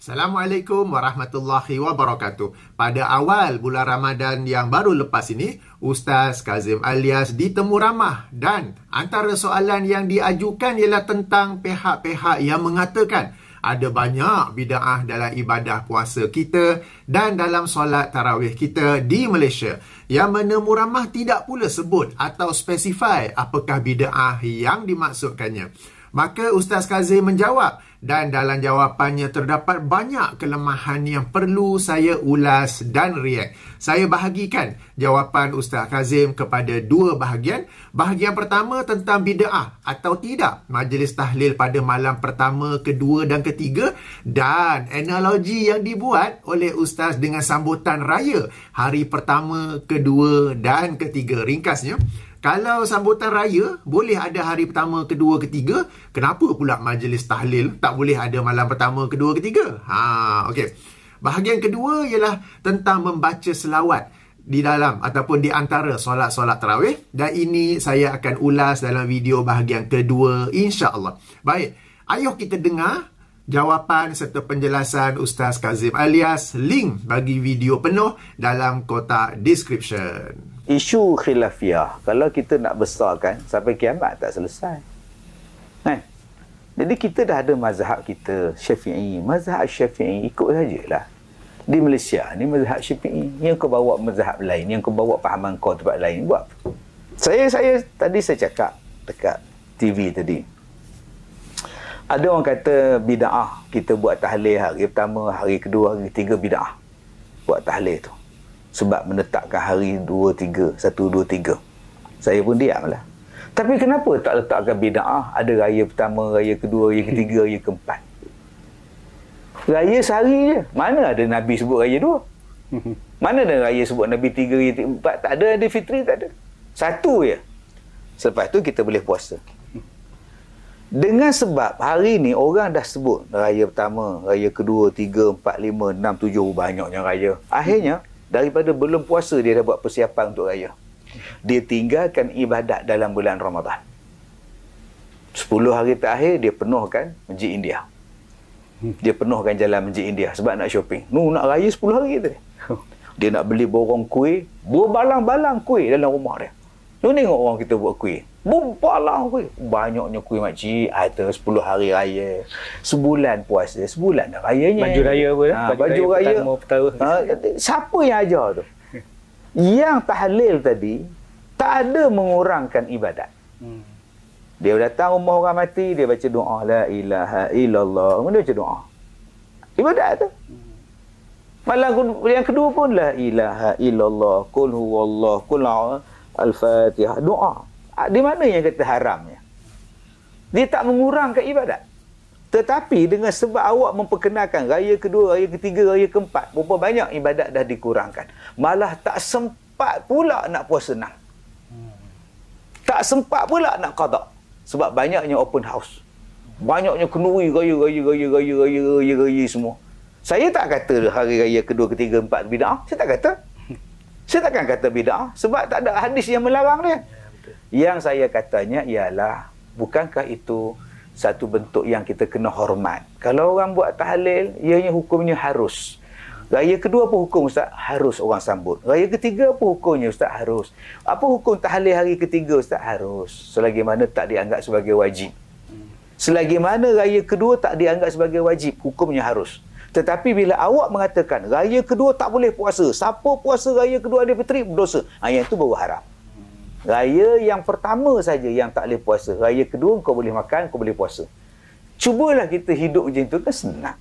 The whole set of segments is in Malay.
Assalamualaikum warahmatullahi wabarakatuh. Pada awal bulan Ramadan yang baru lepas ini, Ustaz Kazim Alias ditemu ramah dan antara soalan yang diajukan ialah tentang pihak-pihak yang mengatakan ada banyak bid'ah dalam ibadah puasa kita dan dalam solat tarawih kita di Malaysia. Yang menemu ramah tidak pula sebut atau spesifai apakah bid'ah yang dimaksudkannya. Maka Ustaz Kazim menjawab dan dalam jawapannya terdapat banyak kelemahan yang perlu saya ulas dan react. Saya bahagikan jawapan Ustaz Kazim kepada dua bahagian. Bahagian pertama tentang bid'ah atau tidak majlis tahlil pada malam pertama, kedua dan ketiga, dan analogi yang dibuat oleh Ustaz dengan sambutan raya hari pertama, kedua dan ketiga. Ringkasnya, kalau sambutan raya boleh ada hari pertama, kedua, ketiga, kenapa pula majlis tahlil tak boleh ada malam pertama, kedua, ketiga? Okey. Bahagian kedua ialah tentang membaca selawat di dalam ataupun di antara solat-solat tarawih, dan ini saya akan ulas dalam video bahagian kedua insya-Allah. Baik, ayuh kita dengar jawapan serta penjelasan Ustaz Kazim Alias. Link bagi video penuh dalam kotak description. Isu khilafiyah, kalau kita nak besarkan sampai kiamat tak selesai. Jadi kita dah ada mazhab kita Syafi'i. Mazhab Syafi'i ikut sajalah. Di Malaysia ni mazhab Syafi'i. Yang kau bawa mazhab lain, yang kau bawa pahaman kau tempat lain, buat apa? Saya tadi saya cakap dekat TV tadi. Ada orang kata bid'ah kita buat tahlil hari pertama, hari kedua, hari ketiga bid'ah. Buat tahlil tu. Sebab menetapkan hari 2, 3, 1, 2, 3. Saya pun diamlah. Tapi kenapa tak letakkan bid'ah? Ada raya pertama, raya kedua, raya ketiga, raya keempat. Raya sehari je. Mana ada Nabi sebut raya 2? Mana ada raya sebut Nabi 3, raya 4? Tak ada. Ada fitri, tak ada. Satu je. Selepas tu kita boleh puasa. Dengan sebab hari ni orang dah sebut raya pertama, raya kedua, 3, 4, 5, 6, 7, banyaknya raya. Akhirnya daripada belum puasa dia dah buat persiapan untuk raya. Dia tinggalkan ibadat dalam bulan Ramadan. 10 hari terakhir dia penuhkan Masjid India. Dia penuhkan jalan Masjid India sebab nak shopping. Nak raya 10 hari tu. Dia nak beli borong kuih, berbalang-balang kuih dalam rumah dia. Tengok orang kita buat kuih. Berbalang kuih. Banyaknya kuih makcik. Ada 10 hari raya. Sebulan puasa. Sebulan dah rayanya. Baju raya apa dah? Baju raya. Siapa yang ajar tu? Yang tahlil tadi tak ada mengurangkan ibadat. Dia datang rumah orang mati, dia baca doa la ilaha illallah. Dia baca doa. Ibadat tu. Malam yang kedua pun la ilaha illallah. Qul huwallah. Qul al-Fatihah. Doa. Di mana yang kata haramnya? Dia tak mengurangkan ibadat. Tetapi dengan sebab awak memperkenalkan raya kedua, raya ketiga, raya keempat, berapa banyak ibadat dah dikurangkan. Malah tak sempat pula nak puasa 6. Tak sempat pula nak qada. Sebab banyaknya open house. Banyaknya kenduri raya semua. Saya tak kata hari raya kedua, ketiga, empat bid'ah. Saya tak kata. Saya takkan kata bid'ah sebab tak ada hadis yang melarang dia. Yang saya katanya ialah, bukankah itu satu bentuk yang kita kena hormat? Kalau orang buat tahlil, ianya hukumnya harus. Raya kedua apa hukum Ustaz? Harus orang sambut. Raya ketiga apa hukumnya Ustaz? Harus. Apa hukum tahlil hari ketiga Ustaz? Harus. Selagi mana tak dianggap sebagai wajib. Selagi mana raya kedua tak dianggap sebagai wajib, hukumnya harus. Tetapi bila awak mengatakan raya kedua tak boleh puasa, siapa puasa raya kedua Aidil Fitri berdosa, yang itu baru haram. Raya yang pertama saja yang tak boleh puasa. Raya kedua kau boleh makan, kau boleh puasa. Cubalah kita hidup macam itu, kan senang.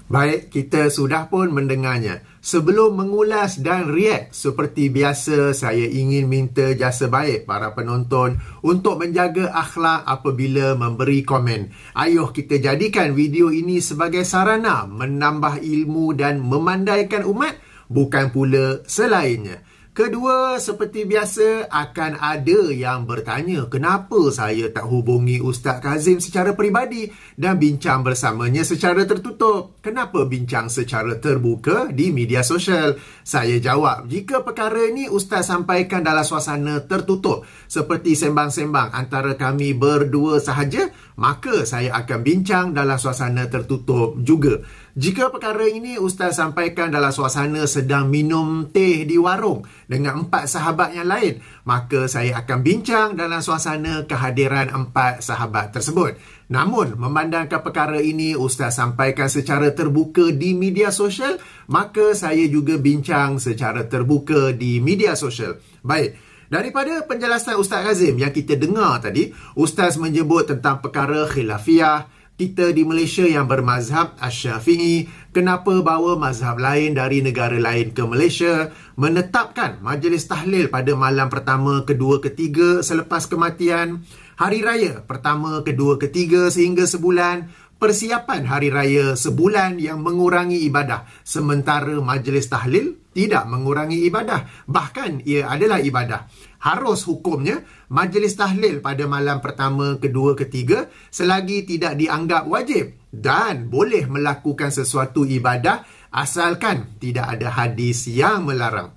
Baik, kita sudah pun mendengarnya. Sebelum mengulas dan react, seperti biasa saya ingin minta jasa baik para penonton untuk menjaga akhlak apabila memberi komen. Ayuh kita jadikan video ini sebagai sarana menambah ilmu dan memandaikan umat, bukan pula selainnya. Kedua, seperti biasa, akan ada yang bertanya kenapa saya tak hubungi Ustaz Kazim secara peribadi dan bincang bersamanya secara tertutup. Kenapa bincang secara terbuka di media sosial? Saya jawab, jika perkara ini Ustaz sampaikan dalam suasana tertutup, seperti sembang-sembang antara kami berdua sahaja, maka saya akan bincang dalam suasana tertutup juga. Jika perkara ini Ustaz sampaikan dalam suasana sedang minum teh di warung dengan 4 sahabat yang lain, maka saya akan bincang dalam suasana kehadiran 4 sahabat tersebut. Namun, memandangkan perkara ini Ustaz sampaikan secara terbuka di media sosial, maka saya juga bincang secara terbuka di media sosial. Baik. Daripada penjelasan Ustaz Kazim yang kita dengar tadi, Ustaz menyebut tentang perkara khilafiyah. Kita di Malaysia yang bermazhab Asy-Syafi'i, kenapa bawa mazhab lain dari negara lain ke Malaysia, menetapkan majlis tahlil pada malam pertama, kedua, ketiga selepas kematian, hari raya pertama, kedua, ketiga sehingga sebulan, persiapan hari raya sebulan yang mengurangi ibadah, sementara majlis tahlil tidak mengurangi ibadah, bahkan ia adalah ibadah. Harus hukumnya majlis tahlil pada malam pertama, kedua, ketiga selagi tidak dianggap wajib dan boleh melakukan sesuatu ibadah asalkan tidak ada hadis yang melarang.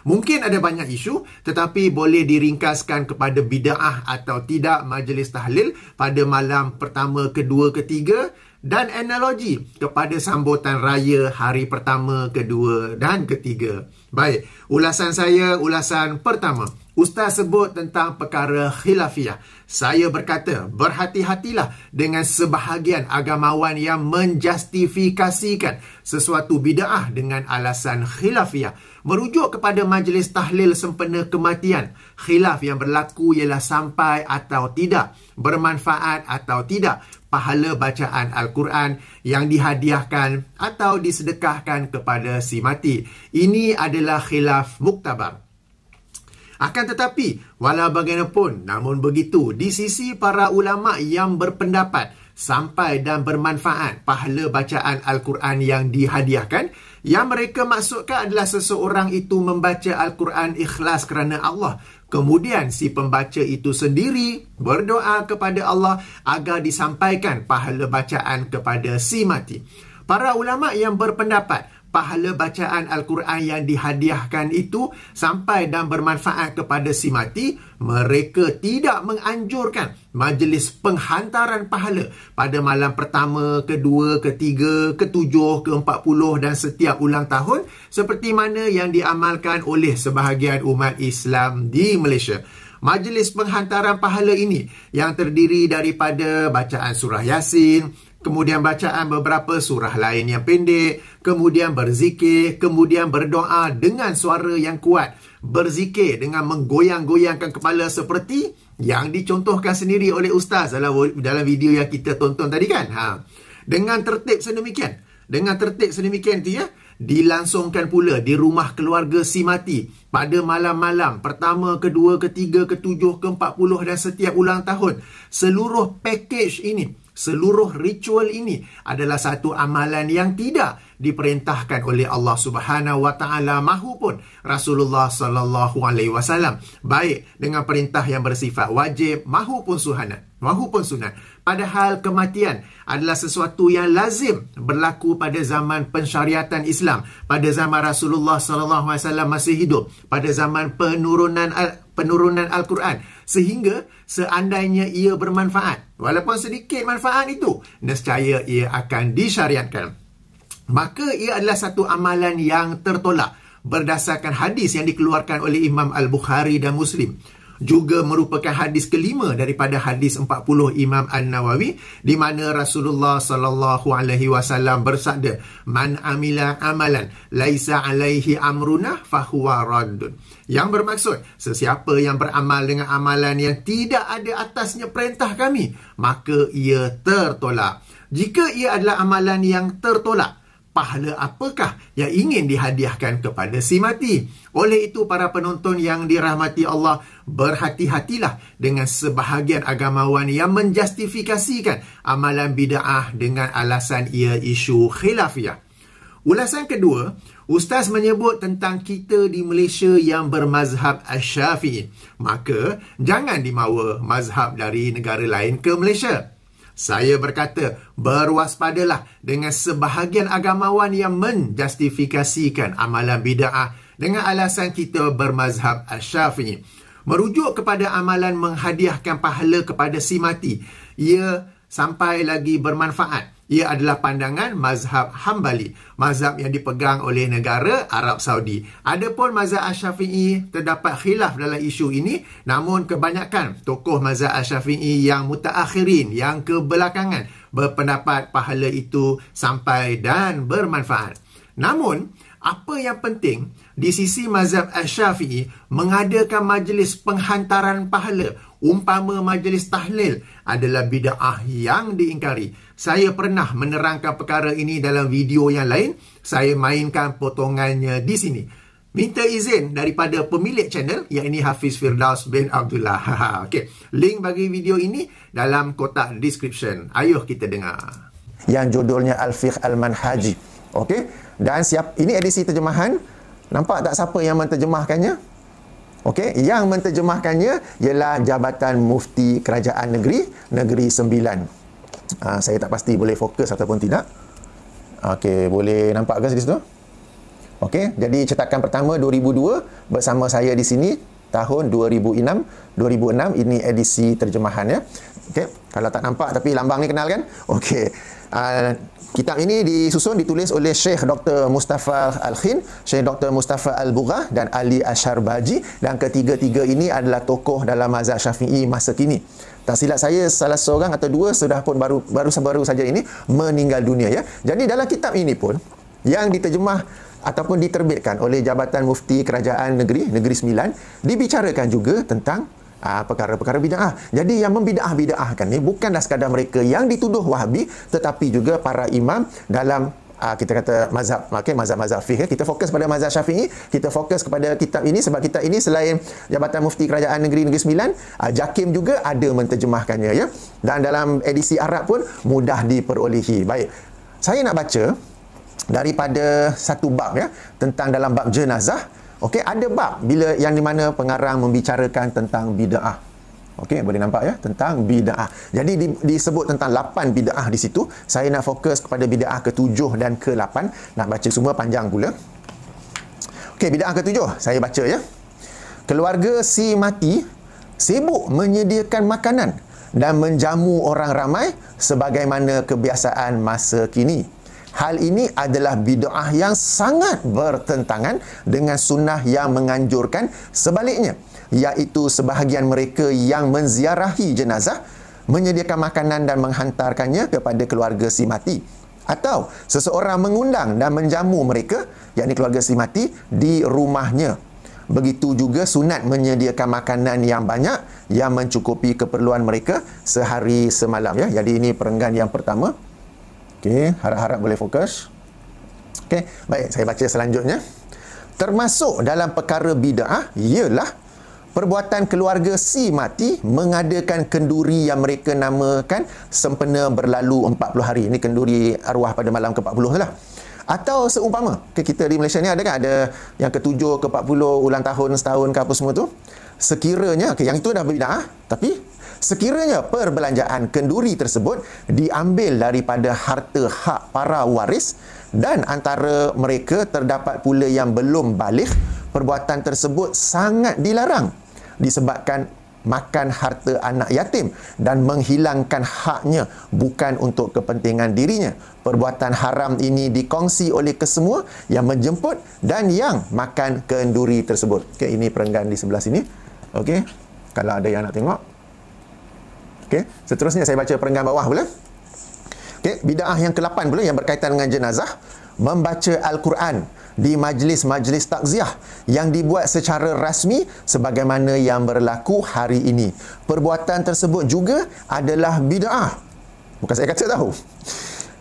Mungkin ada banyak isu, tetapi boleh diringkaskan kepada bid'ah atau tidak majlis tahlil pada malam pertama, kedua, ketiga, dan analogi kepada sambutan raya hari pertama, kedua dan ketiga. Baik, ulasan saya, ulasan pertama. Ustaz sebut tentang perkara khilafiyah. Saya berkata, berhati-hatilah dengan sebahagian agamawan yang menjustifikasikan sesuatu bid'ah dengan alasan khilafiyah. Merujuk kepada majlis tahlil sempena kematian. Khilaf yang berlaku ialah sampai atau tidak, bermanfaat atau tidak pahala bacaan Al-Quran yang dihadiahkan atau disedekahkan kepada si mati. Ini adalah khilaf muktabar. Akan tetapi, walau bagaimanapun, namun begitu, di sisi para ulama yang berpendapat sampai dan bermanfaat pahala bacaan Al-Quran yang dihadiahkan, yang mereka maksudkan adalah seseorang itu membaca Al-Quran ikhlas kerana Allah. Kemudian si pembaca itu sendiri berdoa kepada Allah agar disampaikan pahala bacaan kepada si mati. Para ulama yang berpendapat pahala bacaan Al-Quran yang dihadiahkan itu sampai dan bermanfaat kepada si mati, mereka tidak menganjurkan majlis penghantaran pahala pada malam pertama, kedua, ketiga, ketujuh, ke-40 dan setiap ulang tahun seperti mana yang diamalkan oleh sebahagian umat Islam di Malaysia. Majlis penghantaran pahala ini yang terdiri daripada bacaan surah Yasin, kemudian bacaan beberapa surah lain yang pendek, kemudian berzikir, kemudian berdoa dengan suara yang kuat, berzikir dengan menggoyang-goyangkan kepala seperti yang dicontohkan sendiri oleh Ustaz dalam video yang kita tonton tadi kan. Dengan tertib sedemikian tu ya, dilangsungkan pula di rumah keluarga si mati pada malam-malam pertama, kedua, ketiga, ketujuh, ke-40 dan setiap ulang tahun. Seluruh package ini, seluruh ritual ini adalah satu amalan yang tidak diperintahkan oleh Allah Subhanahu wa taala mahupun Rasulullah sallallahu alaihi wasallam, baik dengan perintah yang bersifat wajib mahupun sunat. Padahal kematian adalah sesuatu yang lazim berlaku pada zaman pensyariatan Islam, pada zaman Rasulullah sallallahu alaihi wasallam masih hidup, pada zaman penurunan Al-Quran, sehingga seandainya ia bermanfaat, walaupun sedikit manfaat itu, nescaya ia akan disyariatkan. Maka ia adalah satu amalan yang tertolak berdasarkan hadis yang dikeluarkan oleh Imam Al-Bukhari dan Muslim. Juga merupakan hadis kelima daripada hadis 40 Imam An-Nawawi, di mana Rasulullah sallallahu alaihi wasallam bersabda, "Man amila amalan laisa alaihi amruna fahuwa raddun." Yang bermaksud, sesiapa yang beramal dengan amalan yang tidak ada atasnya perintah kami, maka ia tertolak. Jika ia adalah amalan yang tertolak, pahala apakah yang ingin dihadiahkan kepada si mati? Oleh itu, para penonton yang dirahmati Allah, berhati-hatilah dengan sebahagian agamawan yang menjustifikasikan amalan bid'ah dengan alasan ia isu khilafiyah. Ulasan kedua, Ustaz menyebut tentang kita di Malaysia yang bermazhab Asy-Syafi'i. Maka, jangan dibawa mazhab dari negara lain ke Malaysia. Saya berkata, berwaspadalah dengan sebahagian agamawan yang menjustifikasikan amalan bid'ah dengan alasan kita bermazhab Asy-Syafi'i. Merujuk kepada amalan menghadiahkan pahala kepada si mati, ia sampai lagi bermanfaat. Ia adalah pandangan mazhab Hambali, mazhab yang dipegang oleh negara Arab Saudi. Adapun mazhab Asy-Syafi'i, terdapat khilaf dalam isu ini, namun kebanyakan tokoh mazhab Asy-Syafi'i yang mutaakhirin, yang kebelakangan, berpendapat pahala itu sampai dan bermanfaat. Namun, apa yang penting di sisi mazhab Asy-Syafi'i, mengadakan majlis penghantaran pahala, umpama majlis tahlil, adalah bid'ah yang diingkari. Saya pernah menerangkan perkara ini dalam video yang lain. Saya mainkan potongannya di sini. Minta izin daripada pemilik channel, iaitu Hafiz Firdaus bin Abdullah. Okey, link bagi video ini dalam kotak description. Ayuh kita dengar. Yang judulnya Al-Fiqh Al-Manhaji. Okey, dan ini edisi terjemahan. Nampak tak siapa yang menterjemahkannya? Okey, yang menterjemahkannya ialah Jabatan Mufti Kerajaan Negeri Sembilan. Saya tak pasti boleh fokus ataupun tidak. Okey, boleh nampak ke di situ? Okey, jadi cetakan pertama 2002 bersama saya di sini tahun 2006 ini edisi terjemahan ya. Okey, kalau tak nampak tapi lambang ni kenal kan? Okey. Kitab ini ditulis oleh Syekh Dr. Mustafa Al-Khin, Syekh Dr. Mustafa Al-Bughah dan Ali Asyarbaji, dan ketiga-tiga ini adalah tokoh dalam mazhab Syafi'i masa kini. Tak silap saya, salah seorang atau dua sudah pun baru saja ini meninggal dunia ya. Jadi dalam kitab ini pun yang diterjemah ataupun diterbitkan oleh Jabatan Mufti Kerajaan Negeri Sembilan, dibicarakan juga tentang perkara-perkara bid'ah. Jadi yang membid'ah-bid'ahkan ni bukanlah sekadar mereka yang dituduh Wahabi, tetapi juga para imam dalam kita kata mazhab, mazhab fiqh. Kita fokus pada mazhab Syafi'i, kita fokus kepada kitab ini sebab kitab ini selain Jabatan Mufti Kerajaan Negeri Sembilan, JAKIM juga ada menterjemahkannya ya. Dan dalam edisi Arab pun mudah diperolehi. Baik. Saya nak baca daripada satu bab ya, tentang dalam bab jenazah. Okey, ada bab bila yang di mana pengarang membicarakan tentang bid'ah. Okey, boleh nampak ya, tentang bid'ah. Jadi disebut tentang 8 bid'ah di situ. Saya nak fokus kepada bid'ah ke-7 dan ke-8. Nak baca semua panjang pula. Okey, bid'ah ke-7 saya baca ya. Keluarga si mati sibuk menyediakan makanan dan menjamu orang ramai sebagaimana kebiasaan masa kini. Hal ini adalah bid'ah yang sangat bertentangan dengan sunnah yang menganjurkan sebaliknya, iaitu sebahagian mereka yang menziarahi jenazah menyediakan makanan dan menghantarkannya kepada keluarga si mati, atau seseorang mengundang dan menjamu mereka, yakni keluarga si mati, di rumahnya. Begitu juga sunat menyediakan makanan yang banyak yang mencukupi keperluan mereka sehari semalam ya. Jadi ini perenggan yang pertama. Okey, harap-harap boleh fokus. Okey, baik, saya baca selanjutnya. Termasuk dalam perkara bid'ah ialah perbuatan keluarga si mati mengadakan kenduri yang mereka namakan sempena berlalu 40 hari. Ini kenduri arwah pada malam ke-40 lah. Atau seumpama, kita di Malaysia ni ada kan, ada yang ke-7, ke-40, ulang tahun setahun ke apa semua tu. Sekiranya, yang itu dah bid'ah, tapi sekiranya perbelanjaan kenduri tersebut diambil daripada harta hak para waris dan antara mereka terdapat pula yang belum baligh, perbuatan tersebut sangat dilarang disebabkan makan harta anak yatim dan menghilangkan haknya bukan untuk kepentingan dirinya. Perbuatan haram ini dikongsi oleh kesemua yang menjemput dan yang makan kenduri tersebut. Okey, ini perenggan di sebelah sini. Okey, kalau ada yang nak tengok. Okey, seterusnya saya baca perenggan bawah pula. Okey, bid'ah yang ke-8 pula yang berkaitan dengan jenazah, membaca Al-Quran di majlis-majlis takziah yang dibuat secara rasmi sebagaimana yang berlaku hari ini. Perbuatan tersebut juga adalah bid'ah. Bukan saya kata tahu.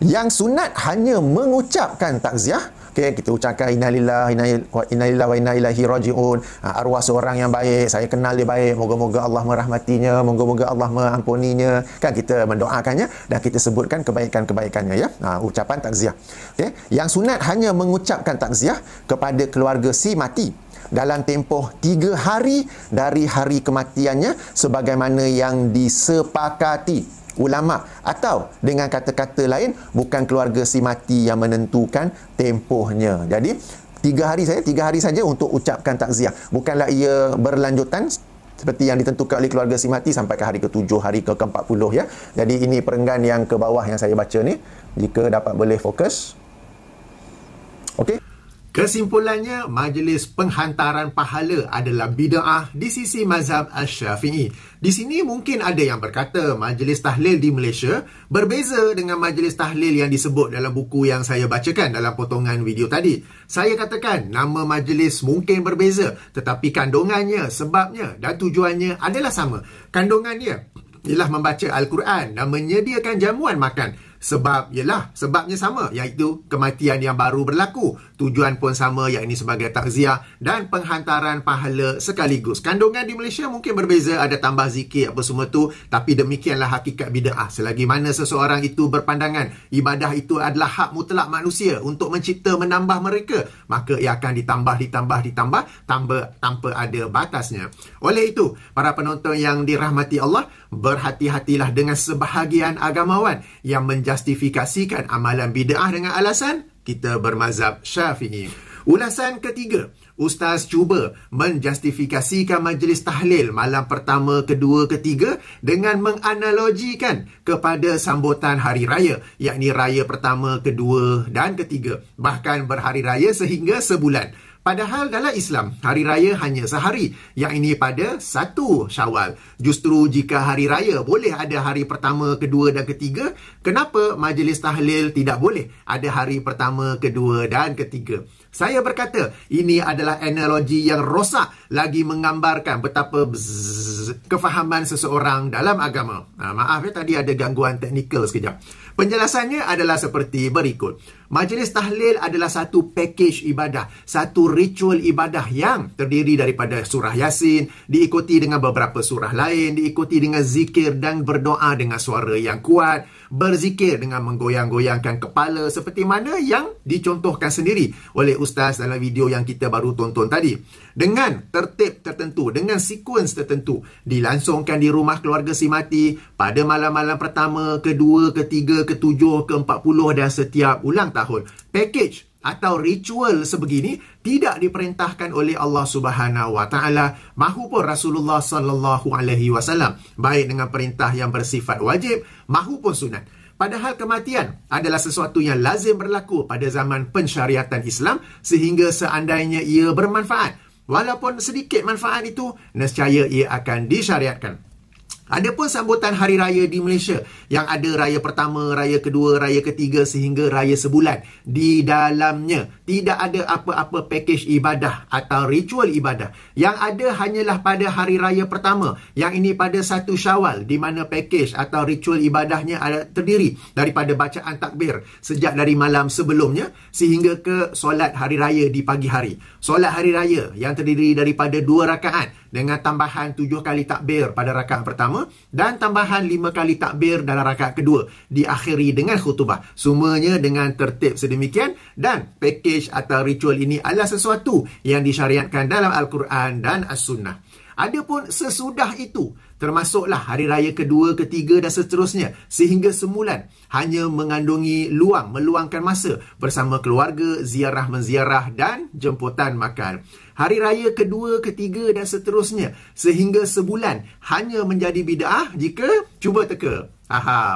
Yang sunat hanya mengucapkan takziah. Okey, kita ucapkan innalillahi wa inna ilaihi rajiun. Arwah seorang yang baik, saya kenal dia baik, moga-moga Allah merahmatinya, moga-moga Allah mengampuninya. Kan kita mendoakannya dan kita sebutkan kebaikan-kebaikannya ya. Ucapan takziah. Okey, yang sunat hanya mengucapkan takziah kepada keluarga si mati dalam tempoh 3 hari dari hari kematiannya sebagaimana yang disepakati ulama, atau dengan kata-kata lain bukan keluarga si mati yang menentukan tempohnya. Jadi 3 hari saja untuk ucapkan takziah, bukanlah ia berlanjutan seperti yang ditentukan oleh keluarga si mati sampai ke hari ke-7, hari ke-40 ya. Jadi ini perenggan yang ke bawah yang saya baca ni, jika dapat boleh fokus. Okey. Kesimpulannya, majlis penghantaran pahala adalah bid'ah di sisi mazhab Asy-Syafi'i. Di sini mungkin ada yang berkata majlis tahlil di Malaysia berbeza dengan majlis tahlil yang disebut dalam buku yang saya bacakan dalam potongan video tadi. Saya katakan nama majlis mungkin berbeza, tetapi kandungannya, sebabnya dan tujuannya adalah sama. Kandungannya ialah membaca Al-Quran dan menyediakan jamuan makan. Sebabnya sama, iaitu kematian yang baru berlaku. Tujuan pun sama, iaitu sebagai takziah dan penghantaran pahala sekaligus. Kandungan di Malaysia mungkin berbeza, ada tambah zikir apa semua tu, tapi demikianlah hakikat bid'ah. Selagi mana seseorang itu berpandangan ibadah itu adalah hak mutlak manusia untuk mencipta, menambah mereka, maka ia akan ditambah tanpa ada batasnya. Oleh itu, para penonton yang dirahmati Allah, berhati-hatilah dengan sebahagian agamawan yang menjustifikasikan amalan bid'ah dengan alasan kita bermazhab Syafi'i. Ulasan ketiga, Ustaz cuba menjustifikasikan majlis tahlil malam pertama, kedua, ketiga dengan menganalogikan kepada sambutan hari raya, yakni raya pertama, kedua dan ketiga, bahkan berhari raya sehingga sebulan. Padahal dalam Islam, hari raya hanya sehari, yang ini pada 1 Syawal. Justru jika hari raya boleh ada hari pertama, kedua dan ketiga, kenapa majlis tahlil tidak boleh ada hari pertama, kedua dan ketiga? Saya berkata, ini adalah analogi yang rosak lagi menggambarkan betapa kefahaman seseorang dalam agama. Maaf ya, tadi ada gangguan teknikal sekejap. Penjelasannya adalah seperti berikut. Majlis tahlil adalah satu pakej ibadah, satu ritual ibadah yang terdiri daripada surah Yasin, diikuti dengan beberapa surah lain, diikuti dengan zikir dan berdoa dengan suara yang kuat, berzikir dengan menggoyang-goyangkan kepala seperti mana yang dicontohkan sendiri oleh Ustaz dalam video yang kita baru tonton tadi. Dengan tertib tertentu, dengan sekuens tertentu, dilangsungkan di rumah keluarga si mati pada malam-malam pertama, kedua, ketiga, ke-7, ke-40 dan setiap ulang tahun. Package atau ritual sebegini tidak diperintahkan oleh Allah Subhanahu Wa Taala mahupun Rasulullah Sallallahu Alaihi Wasallam, baik dengan perintah yang bersifat wajib mahupun sunat. Padahal kematian adalah sesuatu yang lazim berlaku pada zaman pensyariatan Islam, sehingga seandainya ia bermanfaat, walaupun sedikit manfaat itu, nescaya ia akan disyariatkan. Adapun sambutan hari raya di Malaysia yang ada raya pertama, raya kedua, raya ketiga sehingga raya sebulan, di dalamnya tidak ada apa-apa pakej ibadah atau ritual ibadah. Yang ada hanyalah pada hari raya pertama, yang ini pada 1 Syawal, di mana pakej atau ritual ibadahnya terdiri daripada bacaan takbir sejak dari malam sebelumnya sehingga ke solat hari raya di pagi hari. Solat hari raya yang terdiri daripada 2 rakaat dengan tambahan 7 kali takbir pada rakaat pertama dan tambahan 5 kali takbir dalam rakaat kedua, diakhiri dengan khutbah. Semuanya dengan tertib sedemikian, dan pakej atau ritual ini adalah sesuatu yang disyariatkan dalam Al-Quran dan As-Sunnah. Adapun sesudah itu, termasuklah hari raya kedua, ketiga dan seterusnya sehingga sebulan, hanya mengandungi meluangkan masa bersama keluarga, ziarah-menziarah dan jemputan makan. Hari raya kedua, ketiga dan seterusnya sehingga sebulan hanya menjadi bid'ah jika, cuba teka,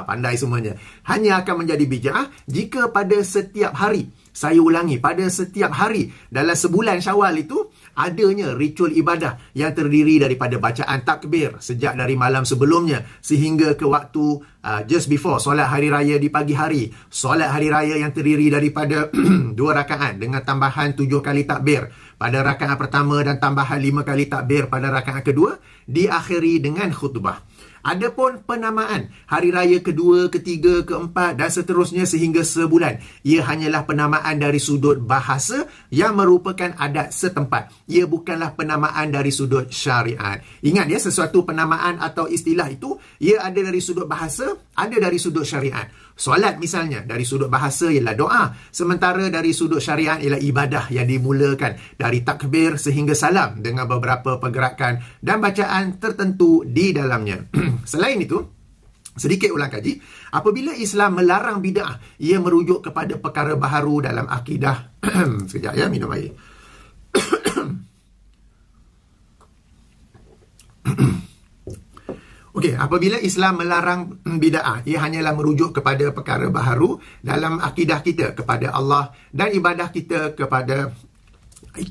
pandai semuanya, hanya akan menjadi bid'ah jika pada setiap hari, saya ulangi, pada setiap hari dalam sebulan Syawal itu adanya ritual ibadah yang terdiri daripada bacaan takbir sejak dari malam sebelumnya sehingga ke waktu just before solat hari raya di pagi hari, solat hari raya yang terdiri daripada 2 rakaat dengan tambahan 7 kali takbir pada rakaat pertama dan tambahan 5 kali takbir pada rakaat kedua, diakhiri dengan khutbah. Adapun penamaan hari raya kedua, ketiga, keempat dan seterusnya sehingga sebulan, ia hanyalah penamaan dari sudut bahasa yang merupakan adat setempat. Ia bukanlah penamaan dari sudut syariat. Ingat ya, sesuatu penamaan atau istilah itu, ia ada dari sudut bahasa, ada dari sudut syariat. Solat misalnya, dari sudut bahasa ialah doa. Sementara dari sudut syariat ialah ibadah yang dimulakan dari takbir sehingga salam dengan beberapa pergerakan dan bacaan tertentu di dalamnya. Selain itu, sedikit ulang kaji, apabila Islam melarang bid'ah, ia merujuk kepada perkara baharu dalam akidah. Sekejap ya, minum air. Okey, apabila Islam melarang bid'ah, ia hanyalah merujuk kepada perkara baharu dalam akidah kita kepada Allah dan ibadah kita kepada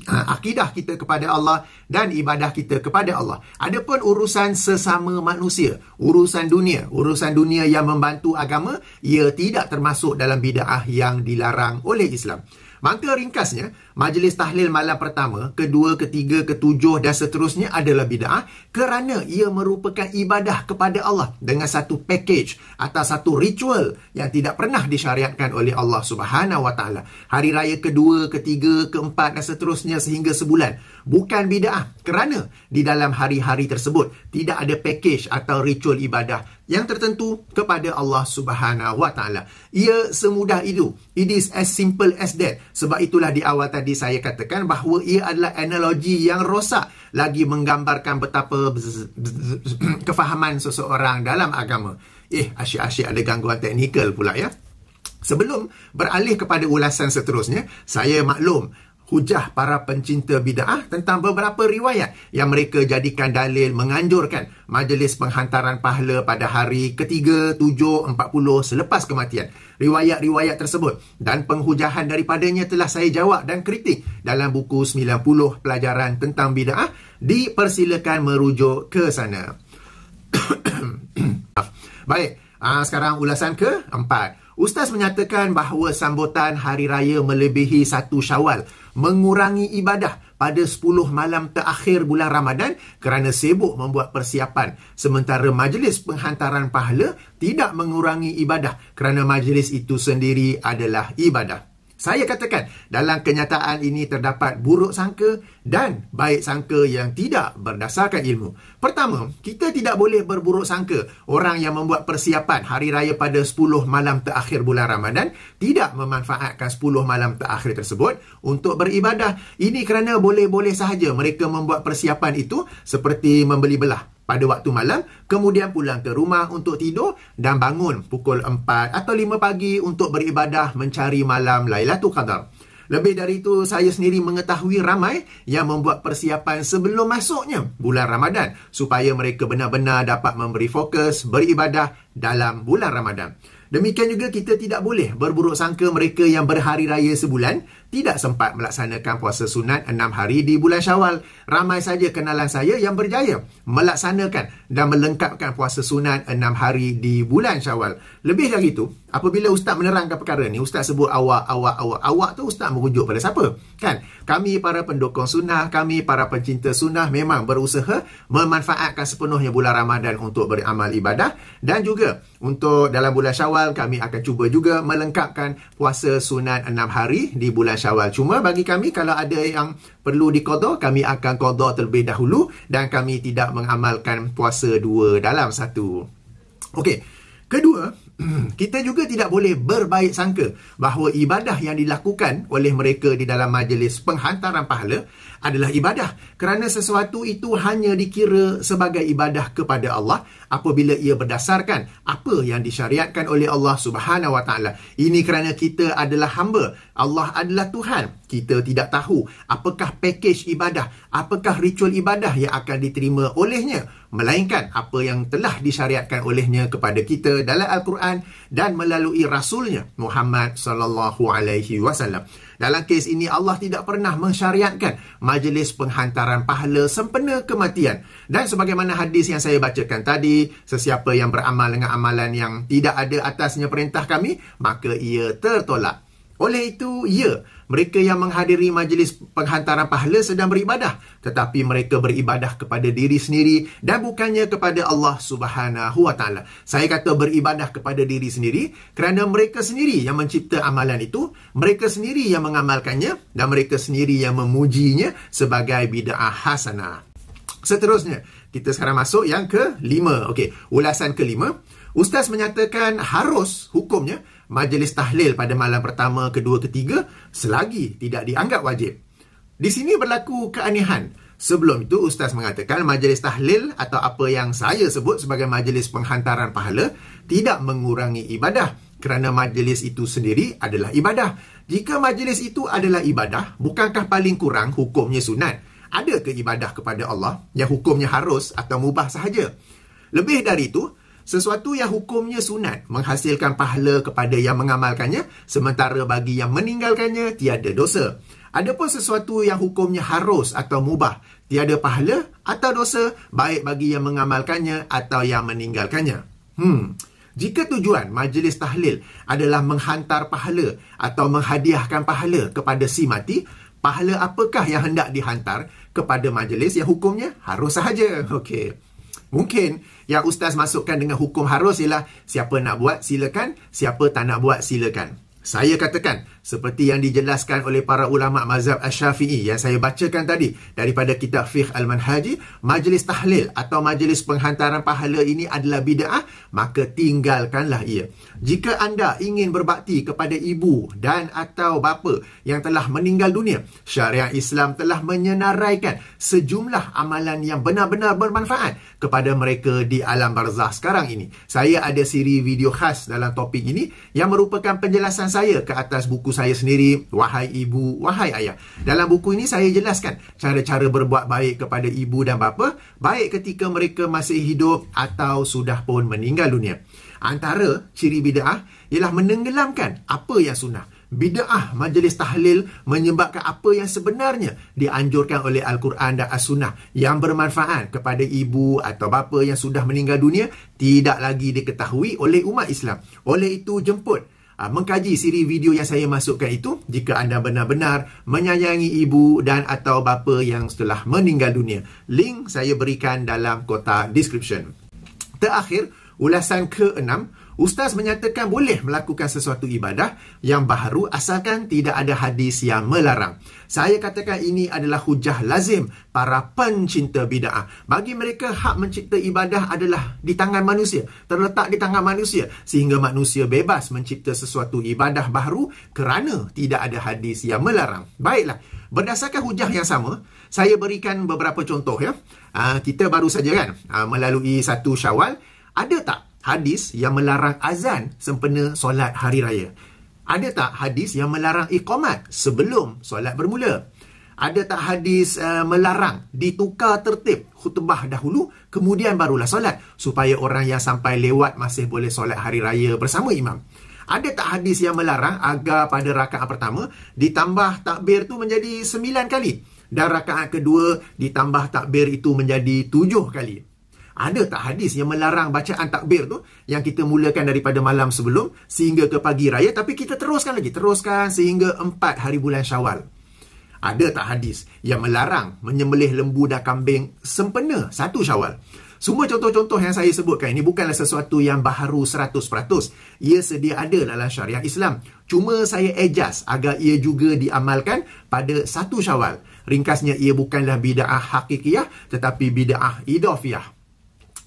akidah kita kepada Allah dan ibadah kita kepada Allah. Adapun urusan sesama manusia, urusan dunia yang membantu agama, ia tidak termasuk dalam bid'ah yang dilarang oleh Islam. Maka ringkasnya, majlis tahlil malam pertama, kedua, ketiga, ketujuh dan seterusnya adalah bid'ah kerana ia merupakan ibadah kepada Allah dengan satu package atau satu ritual yang tidak pernah disyariatkan oleh Allah Subhanahu Wa Taala. Hari raya kedua, ketiga, keempat dan seterusnya sehingga sebulan bukan bid'ah kerana di dalam hari-hari tersebut tidak ada package atau ritual ibadah yang tertentu kepada Allah Subhanahu Wa Taala. Ia semudah itu. It is as simple as that. Sebab itulah di awal tadi saya katakan bahawa ia adalah analogi yang rosak lagi menggambarkan betapa kefahaman seseorang dalam agama. Asyik-asyik ada gangguan teknikal pula ya. Sebelum beralih kepada ulasan seterusnya, saya maklum hujah para pencinta bid'ah tentang beberapa riwayat yang mereka jadikan dalil menganjurkan majlis penghantaran pahala pada hari ketiga, 7, 40 selepas kematian. Riwayat-riwayat tersebut dan penghujahan daripadanya telah saya jawab dan kritik dalam buku 90 pelajaran tentang bid'ah. Dipersilakan merujuk ke sana. Baik, sekarang ulasan ke-4. Ustaz menyatakan bahawa sambutan Hari Raya melebihi 1 Syawal mengurangi ibadah pada 10 malam terakhir bulan Ramadan kerana sibuk membuat persiapan. Sementara majlis penghantaran pahala tidak mengurangi ibadah kerana majlis itu sendiri adalah ibadah. Saya katakan, dalam kenyataan ini terdapat buruk sangka dan baik sangka yang tidak berdasarkan ilmu. Pertama, kita tidak boleh berburuk sangka orang yang membuat persiapan hari raya pada 10 malam terakhir bulan Ramadan tidak memanfaatkan 10 malam terakhir tersebut untuk beribadah. Ini kerana boleh-boleh sahaja mereka membuat persiapan itu seperti membeli belah pada waktu malam, kemudian pulang ke rumah untuk tidur dan bangun pukul 4 atau 5 pagi untuk beribadah mencari malam Lailatul Qadar. Lebih dari itu, saya sendiri mengetahui ramai yang membuat persiapan sebelum masuknya bulan Ramadan supaya mereka benar-benar dapat memberi fokus beribadah dalam bulan Ramadan. Demikian juga kita tidak boleh berburuk sangka mereka yang berhari raya sebulan tidak sempat melaksanakan puasa sunat 6 hari di bulan Syawal. Ramai saja kenalan saya yang berjaya melaksanakan dan melengkapkan puasa sunat 6 hari di bulan Syawal. Lebih dari itu, apabila Ustaz menerangkan perkara ni, Ustaz sebut awak. Awak tu Ustaz merujuk pada siapa? Kan? Kami para pendukung sunnah, kami para pencinta sunnah memang berusaha memanfaatkan sepenuhnya bulan Ramadan untuk beramal ibadah dan juga untuk dalam bulan Syawal kami akan cuba juga melengkapkan puasa sunat 6 hari di bulan Syawal. Cuma bagi kami kalau ada yang perlu diqada, kami akan qada terlebih dahulu dan kami tidak mengamalkan puasa 2 dalam 1. Okey. Kedua, kita juga tidak boleh berbaik sangka bahawa ibadah yang dilakukan oleh mereka di dalam majlis penghantaran pahala adalah ibadah kerana sesuatu itu hanya dikira sebagai ibadah kepada Allah apabila ia berdasarkan apa yang disyariatkan oleh Allah Subhanahu Wa Taala. Ini kerana kita adalah hamba, Allah adalah Tuhan. Kita tidak tahu apakah pakej ibadah, apakah ritual ibadah yang akan diterima olehnya, melainkan apa yang telah disyariatkan olehnya kepada kita dalam Al-Quran dan melalui Rasulnya Muhammad sallallahu alaihi wasallam. Dalam kes ini Allah tidak pernah mensyariatkan majlis penghantaran pahala sempena kematian. Dan sebagaimana hadis yang saya bacakan tadi, sesiapa yang beramal dengan amalan yang tidak ada atasnya perintah kami, maka ia tertolak. Oleh itu, ya, mereka yang menghadiri majlis penghantaran pahala sedang beribadah, tetapi mereka beribadah kepada diri sendiri dan bukannya kepada Allah Subhanahu Wa Taala. Saya kata beribadah kepada diri sendiri kerana mereka sendiri yang mencipta amalan itu, mereka sendiri yang mengamalkannya dan mereka sendiri yang memujinya sebagai bid'ah hasanah. Seterusnya, kita sekarang masuk yang kelima. Okey, ulasan kelima. Ustaz menyatakan harus hukumnya majlis tahlil pada malam pertama, kedua, ketiga selagi tidak dianggap wajib. Di sini berlaku keanehan. Sebelum itu, Ustaz mengatakan majlis tahlil atau apa yang saya sebut sebagai majlis penghantaran pahala tidak mengurangi ibadah kerana majlis itu sendiri adalah ibadah. Jika majlis itu adalah ibadah, bukankah paling kurang hukumnya sunat? Ada ke ibadah kepada Allah yang hukumnya harus atau mubah sahaja? Lebih dari itu, sesuatu yang hukumnya sunat menghasilkan pahala kepada yang mengamalkannya, sementara bagi yang meninggalkannya tiada dosa. Adapun sesuatu yang hukumnya harus atau mubah, tiada pahala atau dosa baik bagi yang mengamalkannya atau yang meninggalkannya. Jika tujuan majlis tahlil adalah menghantar pahala atau menghadiahkan pahala kepada si mati, pahala apakah yang hendak dihantar kepada majlis yang hukumnya harus sahaja? Okey. Mungkin yang Ustaz masukkan dengan hukum harus ialah siapa nak buat silakan, siapa tak nak buat silakan. Saya katakan, seperti yang dijelaskan oleh para ulama mazhab Asy-Syafi'i yang saya bacakan tadi daripada kitab Fiqh Al-Manhaji, majlis tahlil atau majlis penghantaran pahala ini adalah bid'ah, maka tinggalkanlah ia. Jika anda ingin berbakti kepada ibu dan atau bapa yang telah meninggal dunia, syariat Islam telah menyenaraikan sejumlah amalan yang benar-benar bermanfaat kepada mereka di alam barzah sekarang ini. Saya ada siri video khas dalam topik ini yang merupakan penjelasan saya ke atas buku saya sendiri, Wahai Ibu, Wahai Ayah. Dalam buku ini saya jelaskan cara-cara berbuat baik kepada ibu dan bapa, baik ketika mereka masih hidup atau sudah pun meninggal dunia. Antara ciri bid'ah ialah menenggelamkan apa yang sunnah. Bid'ah majlis tahlil menyebabkan apa yang sebenarnya dianjurkan oleh Al-Quran dan As-Sunnah yang bermanfaat kepada ibu atau bapa yang sudah meninggal dunia tidak lagi diketahui oleh umat Islam. Oleh itu, jemput mengkaji siri video yang saya masukkan itu jika anda benar-benar menyayangi ibu dan atau bapa yang telah meninggal dunia. Link saya berikan dalam kotak description. Terakhir, ulasan ke-6, Ustaz menyatakan boleh melakukan sesuatu ibadah yang baharu asalkan tidak ada hadis yang melarang. Saya katakan ini adalah hujah lazim para pencinta bid'ah. Bagi mereka, hak mencipta ibadah adalah di tangan manusia, terletak di tangan manusia, sehingga manusia bebas mencipta sesuatu ibadah baharu kerana tidak ada hadis yang melarang. Baiklah, berdasarkan hujah yang sama, saya berikan beberapa contoh ya. Kita baru saja kan melalui 1 Syawal. Ada tak hadis yang melarang azan sempena solat hari raya? Ada tak hadis yang melarang iqamat sebelum solat bermula? Ada tak hadis melarang ditukar tertib khutbah dahulu kemudian barulah solat supaya orang yang sampai lewat masih boleh solat hari raya bersama imam? Ada tak hadis yang melarang agar pada rakaat pertama ditambah takbir tu menjadi 9 kali dan rakaat kedua ditambah takbir itu menjadi 7 kali? Ada tak hadis yang melarang bacaan takbir tu yang kita mulakan daripada malam sebelum sehingga ke pagi raya, tapi kita teruskan sehingga 4 hari bulan Syawal? Ada tak hadis yang melarang menyembelih lembu dan kambing sempena 1 Syawal? Semua contoh-contoh yang saya sebutkan ini bukanlah sesuatu yang baharu 100%. Ia sedia ada dalam syariat Islam. Cuma saya adjust agar ia juga diamalkan pada 1 Syawal. Ringkasnya, ia bukanlah bid'ah hakikiyah tetapi bid'ah idafiyah.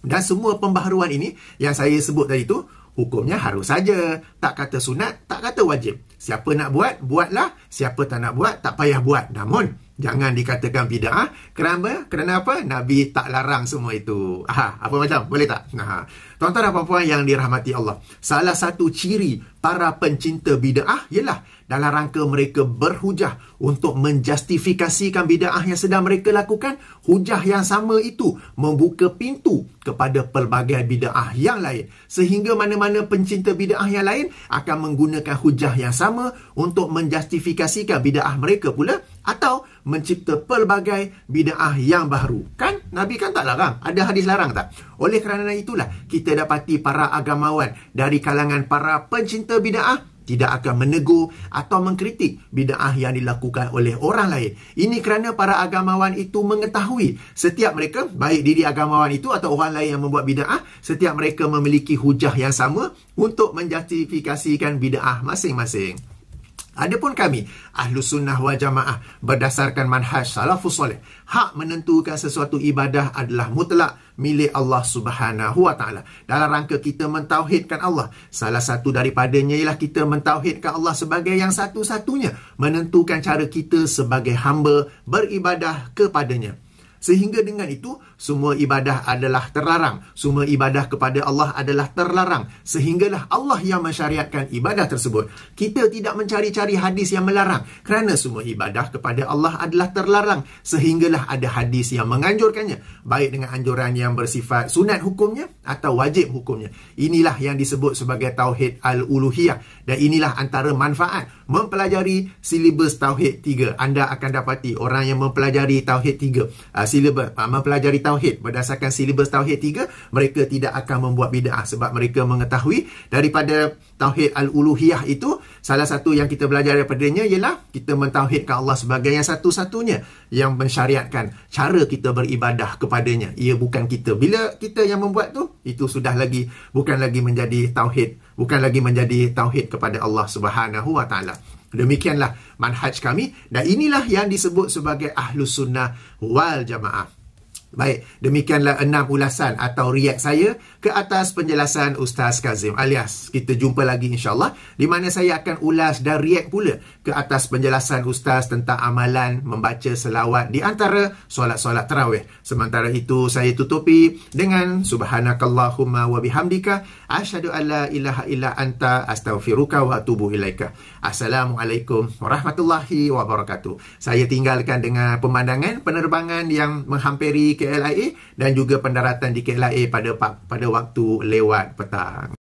Dan semua pembaharuan ini yang saya sebut tadi tu, hukumnya harus saja. Tak kata sunat, tak kata wajib. Siapa nak buat, buatlah. Siapa tak nak buat, tak payah buat. Namun, jangan dikatakan bid'ah. Kerana apa? Nabi tak larang semua itu. Apa macam? Boleh tak? Tuan-tuan dan puan-puan yang dirahmati Allah, salah satu ciri para pencinta bid'ah ialah dalam rangka mereka berhujah untuk menjustifikasikan bid'ah yang sedang mereka lakukan, hujah yang sama itu membuka pintu kepada pelbagai bid'ah yang lain. Sehingga mana-mana pencinta bid'ah yang lain akan menggunakan hujah yang sama untuk menjustifikasikan bid'ah mereka pula atau mencipta pelbagai bid'ah yang baru. Kan? Nabi kan tak larang. Ada hadis larang tak? Oleh kerana itulah kita dapati para agamawan dari kalangan para pencinta bid'ah tidak akan menegur atau mengkritik bid'ah yang dilakukan oleh orang lain. Ini kerana para agamawan itu mengetahui setiap mereka, baik diri agamawan itu atau orang lain yang membuat bid'ah, setiap mereka memiliki hujah yang sama untuk menjustifikasikan bid'ah masing-masing. Adapun kami, Ahlus Sunnah wal Jamaah, berdasarkan manhaj salafus soleh, hak menentukan sesuatu ibadah adalah mutlak milik Allah Subhanahu wa Ta'ala. Dalam rangka kita mentauhidkan Allah, salah satu daripadanya ialah kita mentauhidkan Allah sebagai yang satu-satunya, menentukan cara kita sebagai hamba beribadah kepadanya. Sehingga dengan itu, semua ibadah adalah terlarang. Semua ibadah kepada Allah adalah terlarang. Sehinggalah Allah yang mensyariatkan ibadah tersebut. Kita tidak mencari-cari hadis yang melarang. Kerana semua ibadah kepada Allah adalah terlarang. Sehinggalah ada hadis yang menganjurkannya. Baik dengan anjuran yang bersifat sunat hukumnya atau wajib hukumnya. Inilah yang disebut sebagai Tauhid Al-Uluhiyah. Dan inilah antara manfaat mempelajari silibus Tauhid 3. Anda akan dapati orang yang mempelajari Tauhid 3, mempelajari Tauhid berdasarkan silibus Tauhid 3, mereka tidak akan membuat bid'ah sebab mereka mengetahui daripada Tauhid Al-Uluhiyah itu, salah satu yang kita belajar daripadanya ialah kita mentauhidkan Allah sebagai yang satu-satunya yang mensyariatkan cara kita beribadah kepadanya. Ia bukan kita. Bila kita yang membuat tu, itu sudah lagi bukan lagi menjadi tauhid, bukan lagi menjadi tauhid kepada Allah Subhanahu wa Ta'ala. Demikianlah manhaj kami dan inilah yang disebut sebagai Ahlus Sunnah wal Jamaah. Baik, demikianlah 6 ulasan atau react saya ke atas penjelasan Ustaz Kazim Alias. Kita jumpa lagi insyaAllah, di mana saya akan ulas dan react pula ke atas penjelasan Ustaz tentang amalan membaca selawat di antara solat-solat tarawih. Sementara itu, saya tutupi dengan Subhanakallahumma wa bihamdika asyhadu an la ilaha illa anta astaghfiruka wa atubu ilaika. Assalamualaikum warahmatullahi wabarakatuh. Saya tinggalkan dengan pemandangan penerbangan yang menghampiri KLIA dan juga pendaratan di KLIA pada waktu lewat petang.